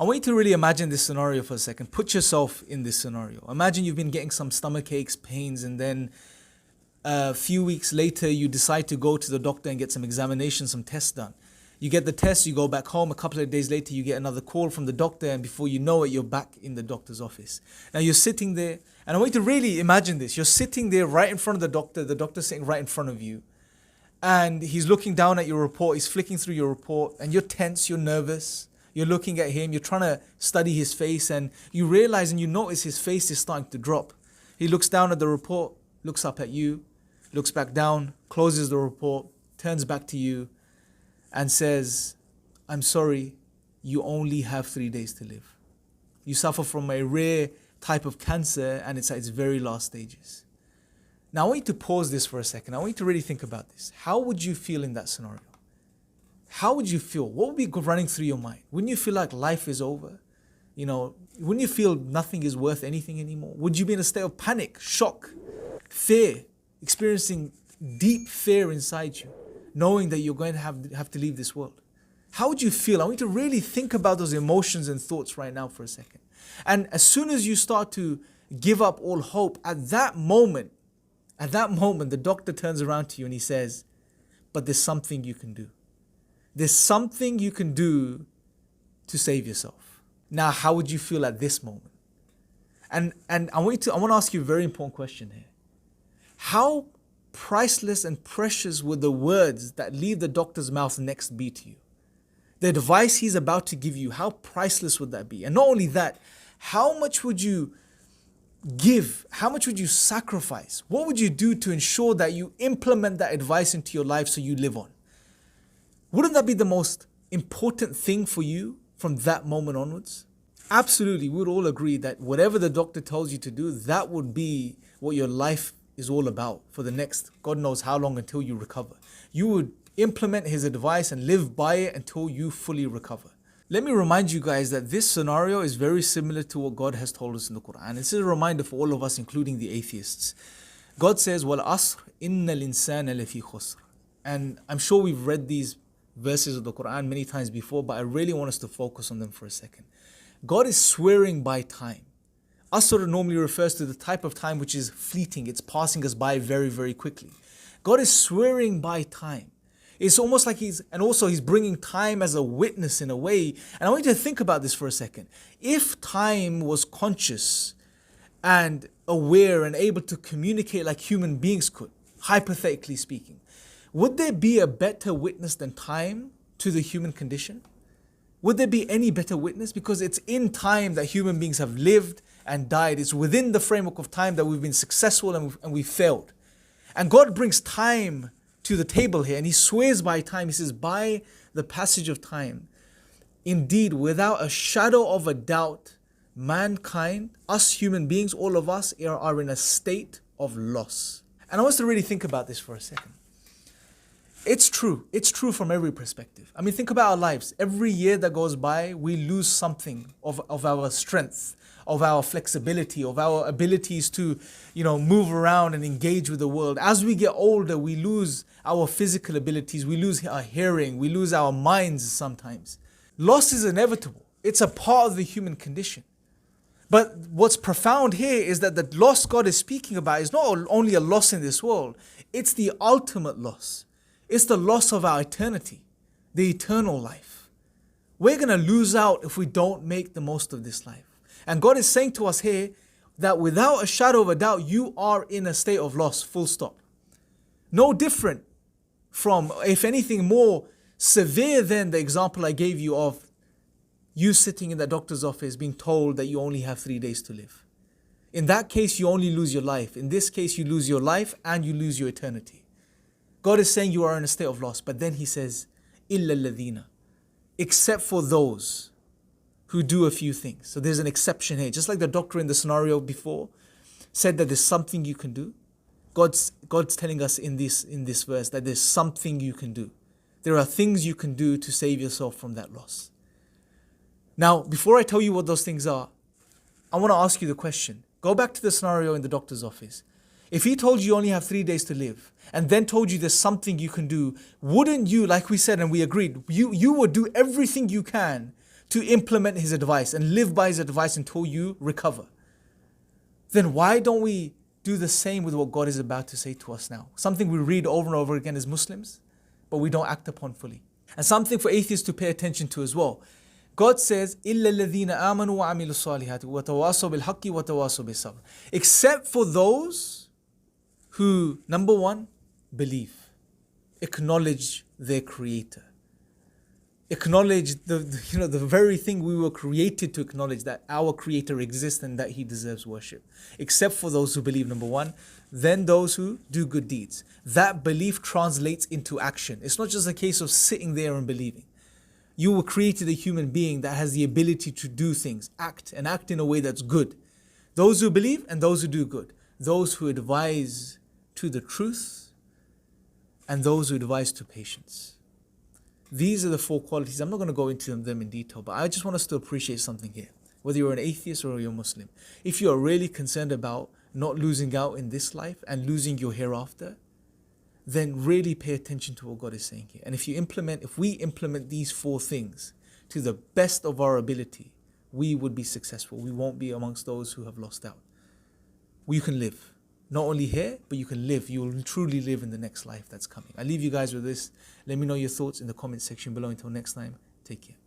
I want you to really imagine this scenario for a second. Put yourself in this scenario. Imagine you've been getting some stomach aches, pains, and then a few weeks later you decide to go to the doctor and get some examinations, some tests done. You get the test, you go back home. A couple of days later, you get another call from the doctor, and before you know it, you're back in the doctor's office. Now you're sitting there, and I want you to really imagine this. You're sitting there right in front of the doctor's sitting right in front of you, and he's looking down at your report, he's flicking through your report, and you're tense, you're nervous. You're looking at him, you're trying to study his face, and you realize and you notice his face is starting to drop. He looks down at the report, looks up at you, looks back down, closes the report, turns back to you, and says, I'm sorry, you only have 3 days to live. You suffer from a rare type of cancer, and it's at its very last stages. Now I want you to pause this for a second. I want you to really think about this. How would you feel in that scenario? How would you feel? What would be running through your mind? Wouldn't you feel like life is over? Wouldn't you feel nothing is worth anything anymore? Would you be in a state of panic, shock, fear, experiencing deep fear inside you, knowing that you're going to have to leave this world? How would you feel? I want you to really think about those emotions and thoughts right now for a second. And as soon as you start to give up all hope, at that moment, the doctor turns around to you and he says, but there's something you can do. There's something you can do to save yourself. Now, how would you feel at this moment? And I want to ask you a very important question here. How priceless and precious would the words that leave the doctor's mouth next be to you? The advice he's about to give you, how priceless would that be? And not only that, how much would you give? How much would you sacrifice? What would you do to ensure that you implement that advice into your life so you live on? Wouldn't that be the most important thing for you from that moment onwards? Absolutely, we would all agree that whatever the doctor tells you to do, that would be what your life is all about for the next God knows how long until you recover. You would implement his advice and live by it until you fully recover. Let me remind you guys that this scenario is very similar to what God has told us in the Quran. This is a reminder for all of us, including the atheists. God says, وَالْعَصْرِ إِنَّ الْإِنسَانَ لَفِي خُسْرٍ. And I'm sure we've read these verses of the Quran many times before, but I really want us to focus on them for a second. God is swearing by time. Asr normally refers to the type of time which is fleeting. It's passing us by very, very quickly. God is swearing by time. It's almost like he's bringing time as a witness in a way. And I want you to think about this for a second. If time was conscious and aware and able to communicate like human beings could, hypothetically speaking, would there be a better witness than time to the human condition? Would there be any better witness? Because it's in time that human beings have lived and died. It's within the framework of time that we've been successful and we've failed. And God brings time to the table here, and he swears by time. He says, by the passage of time, indeed, without a shadow of a doubt, mankind, us human beings, all of us are in a state of loss. And I want us to really think about this for a second. It's true from every perspective. I mean, think about our lives. Every year that goes by, we lose something of our strength, of our flexibility, of our abilities to, move around and engage with the world. As we get older, we lose our physical abilities, we lose our hearing, we lose our minds sometimes. Loss is inevitable. It's a part of the human condition. But what's profound here is that the loss God is speaking about is not only a loss in this world, it's the ultimate loss. It's the loss of our eternity, the eternal life. We're going to lose out if we don't make the most of this life. And God is saying to us here that without a shadow of a doubt, you are in a state of loss, full stop. No different from, if anything, more severe than the example I gave you of you sitting in the doctor's office being told that you only have 3 days to live. In that case, you only lose your life. In this case, you lose your life and you lose your eternity. God is saying you are in a state of loss, but then he says, إِلَّا الَّذِينَ, except for those who do a few things. So there's an exception here. Just like the doctor in the scenario before said that there's something you can do. God's telling us in this verse that there's something you can do. There are things you can do to save yourself from that loss. Now, before I tell you what those things are, I want to ask you the question. Go back to the scenario in the doctor's office. If he told you only have 3 days to live and then told you there's something you can do, wouldn't you, like we said and we agreed, you would do everything you can to implement his advice and live by his advice until you recover. Then why don't we do the same with what God is about to say to us now? Something we read over and over again as Muslims, but we don't act upon fully. And something for atheists to pay attention to as well. God says, إِلَّا الَّذِينَ آمَنُوا وَعَمِلُوا الصَّالِحَاتِ وَتَوَاصَوْا بِالْحَقِّ وَتَوَاصَوْا بِالصَّبْرِ. Except for those who, number one, believe, acknowledge their Creator. Acknowledge the very thing we were created to acknowledge, that our Creator exists and that He deserves worship. Except for those who believe, number one. Then those who do good deeds. That belief translates into action. It's not just a case of sitting there and believing. You were created a human being that has the ability to do things, act in a way that's good. Those who believe and those who do good. Those who advise to the truth and those who advise to patience. These are the four qualities. I'm not going to go into them in detail, but I just want us to appreciate something here. Whether you're an atheist or you're a Muslim, if you are really concerned about not losing out in this life and losing your hereafter, then really pay attention to what God is saying here. And if we implement these four things to the best of our ability, we would be successful. We won't be amongst those who have lost out. You can live. Not only here, but you can live. You will truly live in the next life that's coming. I leave you guys with this. Let me know your thoughts in the comment section below. Until next time, take care.